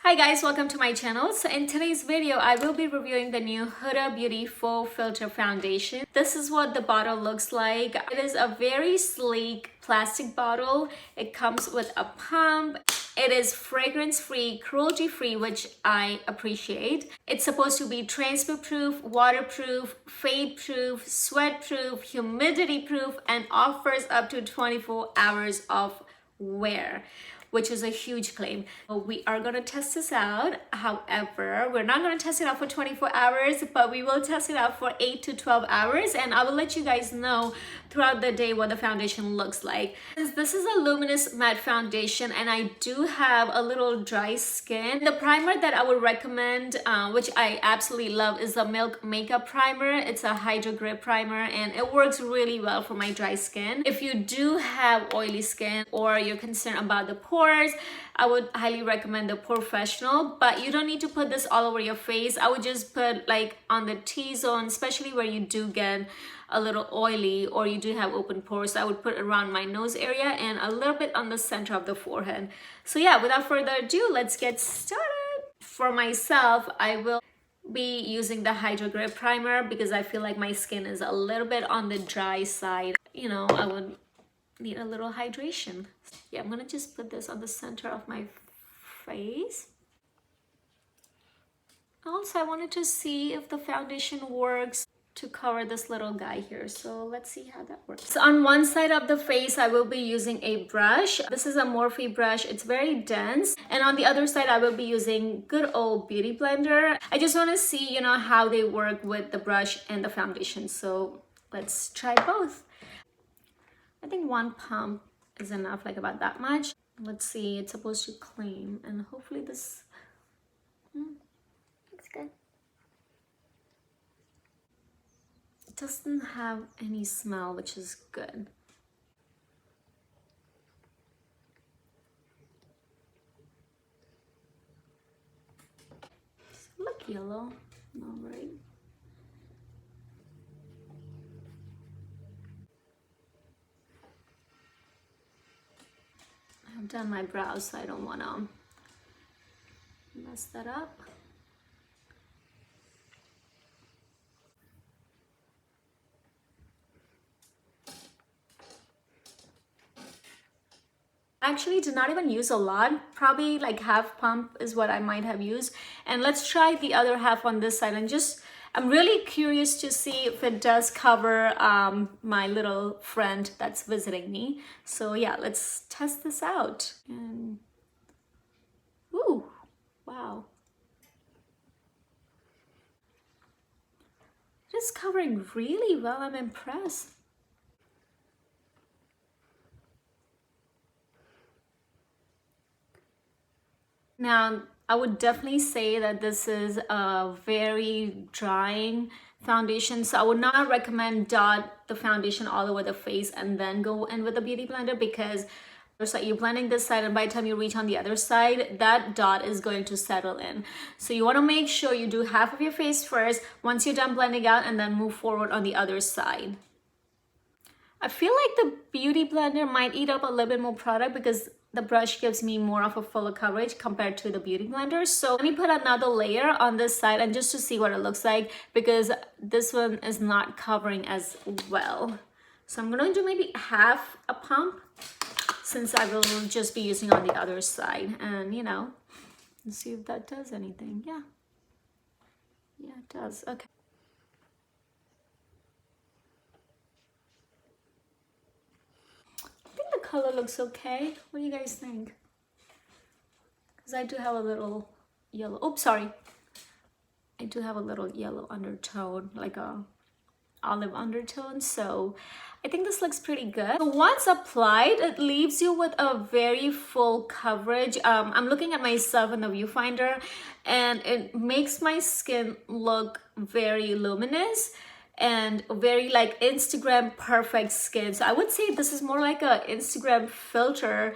Hi guys, welcome to my channel. So in today's video, I will be reviewing the new Huda Beauty Faux Filter Foundation. This is what the bottle looks like. It is a very sleek plastic bottle. It comes with a pump. It is fragrance-free, cruelty-free, which I appreciate. It's supposed to be transport-proof, waterproof, fade-proof, sweat-proof, humidity-proof, and offers up to 24 hours of wear, which is a huge claim. We are gonna test this out. However, we're not gonna test it out for 24 hours, but we will test it out for 8 to 12 hours. And I will let you guys know throughout the day what the foundation looks like. This is a luminous matte foundation and I do have a little dry skin. The primer that I would recommend, which I absolutely love, is the Milk Makeup Primer. It's a Hydro Grip Primer and it works really well for my dry skin. If you do have oily skin or you're concerned about the pores, I would highly recommend the Porefessional, but you don't need to put this all over your face. I would just put like on the T-zone, especially where you do get a little oily or you do have open pores. So I would put it around my nose area and a little bit on the center of the forehead. So yeah, without further ado, let's get started. For myself, I will be using the Hydro Grip Primer because I feel like my skin is a little bit on the dry side. You know, I would need a little hydration. Yeah, I'm gonna just put this on the center of my face. Also, I wanted to see if the foundation works to cover this little guy here. So let's see how that works. So on one side of the face, I will be using a brush. This is a Morphe brush. It's very dense. And on the other side, I will be using good old Beauty Blender. I just want to see, you know, how they work with the brush and the foundation. So let's try both. I think one pump is enough, like about that much. Let's see, it's supposed to clean and hopefully this looks good. It doesn't have any smell, which is good. Does it look yellow? No, right? I've done my brows, so I don't want to mess that up. I actually did not even use a lot, probably like half pump is what I might have used. And let's try the other half on this side and just, I'm really curious to see if it does cover my little friend that's visiting me. So yeah, let's test this out. And ooh, wow. It is covering really well. I'm impressed. Now, I would definitely say that this is a very drying foundation. So I would not recommend dot the foundation all over the face and then go in with a beauty blender, because so you're blending this side and by the time you reach on the other side, that dot is going to settle in. So you want to make sure you do half of your face first once you're done blending out and then move forward on the other side. I feel like the beauty blender might eat up a little bit more product because the brush gives me more of a fuller coverage compared to the beauty blender. So let me put another layer on this side and just to see what it looks like, because this one is not covering as well. So I'm going to do maybe half a pump since I will just be using on the other side, and you know, let's see if that does anything. Yeah, it does. Okay. Color looks okay. What do you guys think? Because I do have a little yellow, oops, sorry, I do have a little yellow undertone, like a olive undertone, so I think this looks pretty good. So once applied, it leaves you with a very full coverage. I'm looking at myself in the viewfinder and it makes my skin look very luminous and very like Instagram perfect skin. So I would say this is more like a Instagram filter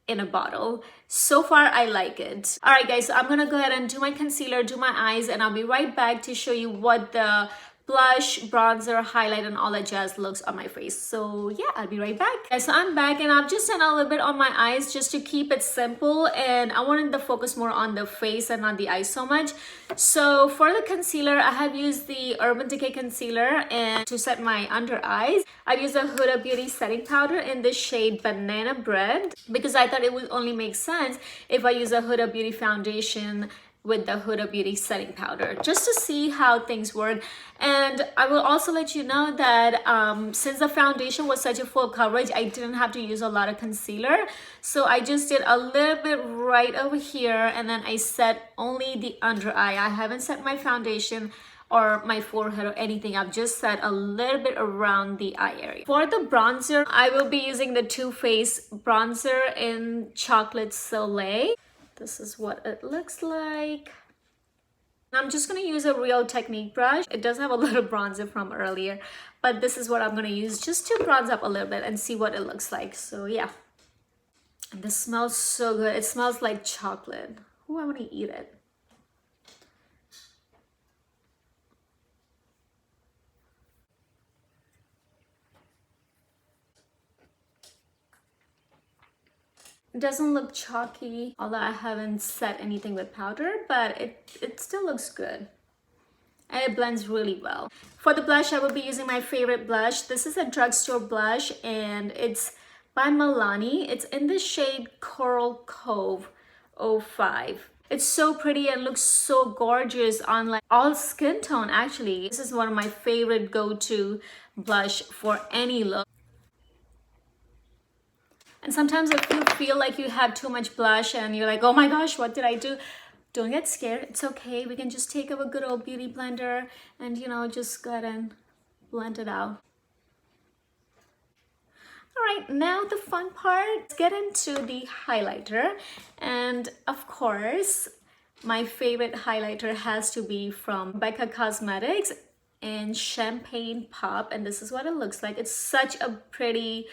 in a bottle. So far, I like it. All right, guys, so I'm gonna go ahead and do my concealer, do my eyes, and I'll be right back to show you what the blush, bronzer, highlight, and all that jazz looks on my face. So yeah, I'll be right back. Okay, so I'm back and I've just done a little bit on my eyes just to keep it simple, and I wanted to focus more on the face and not the eyes so much. So for the concealer, I have used the Urban Decay concealer, and to set my under eyes, I've used a Huda Beauty setting powder in the shade Banana Bread, because I thought it would only make sense if I use a Huda Beauty foundation with the Huda Beauty setting powder, just to see how things work. And I will also let you know that since the foundation was such a full coverage, I didn't have to use a lot of concealer. So I just did a little bit right over here, and then I set only the under eye. I haven't set my foundation or my forehead or anything. I've just set a little bit around the eye area. For the bronzer, I will be using the Too Faced bronzer in Chocolate Soleil. This is what it looks like. I'm just going to use a Real Technique brush. It does have a little bronzer from earlier, but this is what I'm going to use just to bronze up a little bit and see what it looks like. So yeah, and this smells so good. It smells like chocolate. Oh, I want to eat it. It doesn't look chalky, although I haven't set anything with powder, but it still looks good. And it blends really well. For the blush, I will be using my favorite blush. This is a drugstore blush, and it's by Milani. It's in the shade Coral Cove 05. It's so pretty and looks so gorgeous on like all skin tone actually. This is one of my favorite go-to blush for any look. And sometimes if you feel like you have too much blush and you're like, oh my gosh, what did I do? Don't get scared. It's okay. We can just take a good old beauty blender and, you know, just go ahead and blend it out. All right, now the fun part. Let's get into the highlighter. And of course, my favorite highlighter has to be from Becca Cosmetics in Champagne Pop. And this is what it looks like. It's such a pretty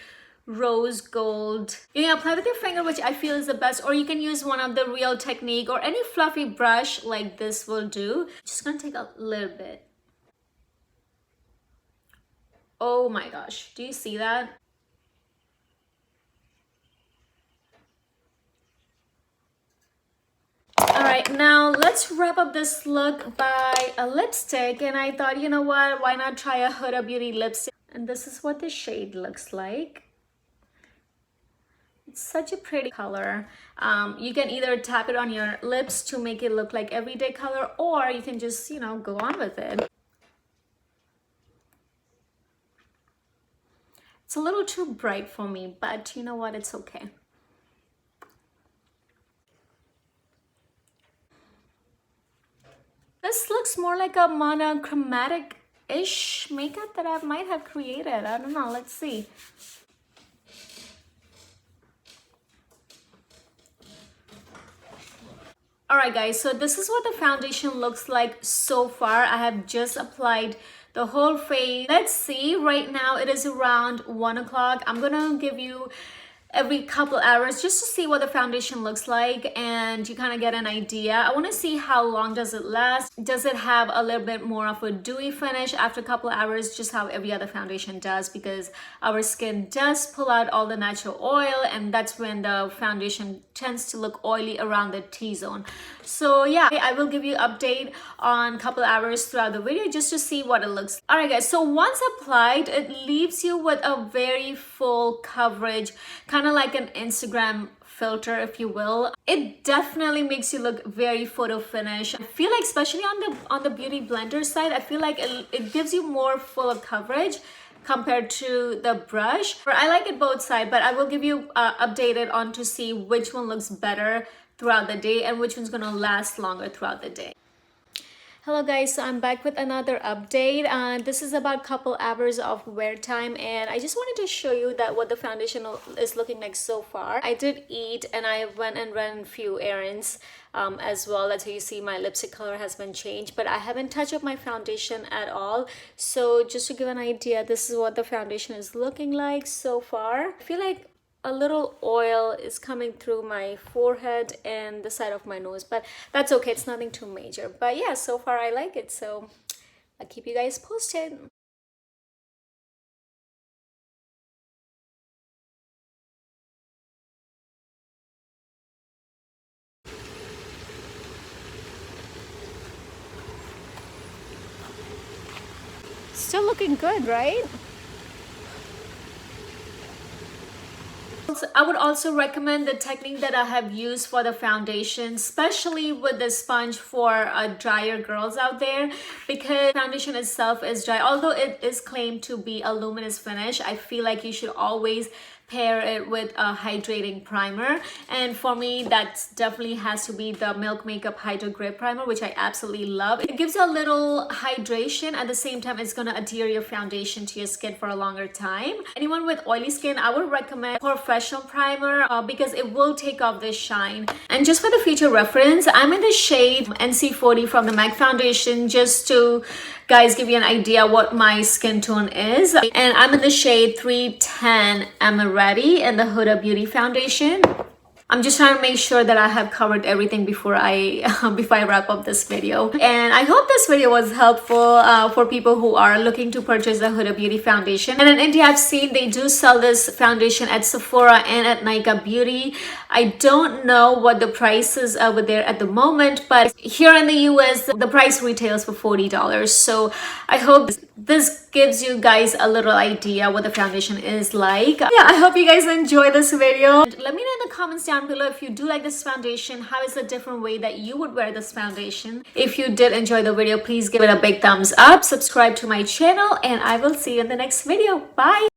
rose gold. You can apply with your finger, which I feel is the best, or you can use one of the Real Technique or any fluffy brush like this will do. Just gonna take a little bit. Oh my gosh, do you see that? All right, now let's wrap up this look by a lipstick, and I thought, you know what, why not try a Huda Beauty lipstick? And this is what the shade looks like. Such a pretty color. You can either tap it on your lips to make it look like everyday color, or you can just, you know, go on with it. It's a little too bright for me, but you know what, it's okay. This looks more like a monochromatic-ish makeup that I might have created. I don't know, let's see. Alright guys, so this is what the foundation looks like so far. I have just applied the whole face. Let's see, right now it is around 1 o'clock. I'm gonna give you every couple hours just to see what the foundation looks like, and you kind of get an idea. I want to see how long does it last. Does it have a little bit more of a dewy finish after a couple hours, just how every other foundation does, because our skin does pull out all the natural oil, and that's when the foundation tends to look oily around the T-zone. So yeah, I will give you update on a couple hours throughout the video just to see what it looks like. All right guys, so once applied, it leaves you with a very full coverage, kind of like an Instagram filter, if you will. It definitely makes you look very photo finish. I feel like, especially on the beauty blender side, I feel like it gives you more full coverage compared to the brush. I like it both sides, but I will give you updated on to see which one looks better throughout the day and which one's gonna last longer throughout the day. Hello guys, so I'm back with another update. This is about couple hours of wear time, and I just wanted to show you that what the foundation is looking like so far. I did eat and I went and ran a few errands as well. That's how you see my lipstick color has been changed, but I haven't touched up my foundation at all. So just to give an idea, this is what the foundation is looking like so far. I feel like a little oil is coming through my forehead and the side of my nose, but that's okay, it's nothing too major. But yeah, so far I like it. So I'll keep you guys posted. Still looking good, right? I would also recommend the technique that I have used for the foundation, especially with the sponge for drier girls out there, because foundation itself is dry. Although it is claimed to be a luminous finish, I feel like you should always pair it with a hydrating primer, and for me that definitely has to be the Milk Makeup Hydro Grip Primer, which I absolutely love. It gives you a little hydration, at the same time it's gonna adhere your foundation to your skin for a longer time. Anyone with oily skin, I would recommend Porefessional primer because it will take off this shine. And just for the future reference, I'm in the shade NC40 from the MAC foundation, just to guys give you an idea what my skin tone is, and I'm in the shade 310 Amaretti in the Huda Beauty foundation. I'm just trying to make sure that I have covered everything before I wrap up this video. And I hope this video was helpful for people who are looking to purchase the Huda Beauty foundation. And in India, I've seen they do sell this foundation at Sephora and at Nykaa Beauty. I don't know what the price is over there at the moment, but here in the US, the price retails for $40. So I hope this gives you guys a little idea what the foundation is like. Yeah, I hope you guys enjoy this video. Let me know in the comments down below if you do like this foundation. How is a different way that you would wear this foundation? If you did enjoy the video, please give it a big thumbs up, subscribe to my channel, and I will see you in the next video. Bye.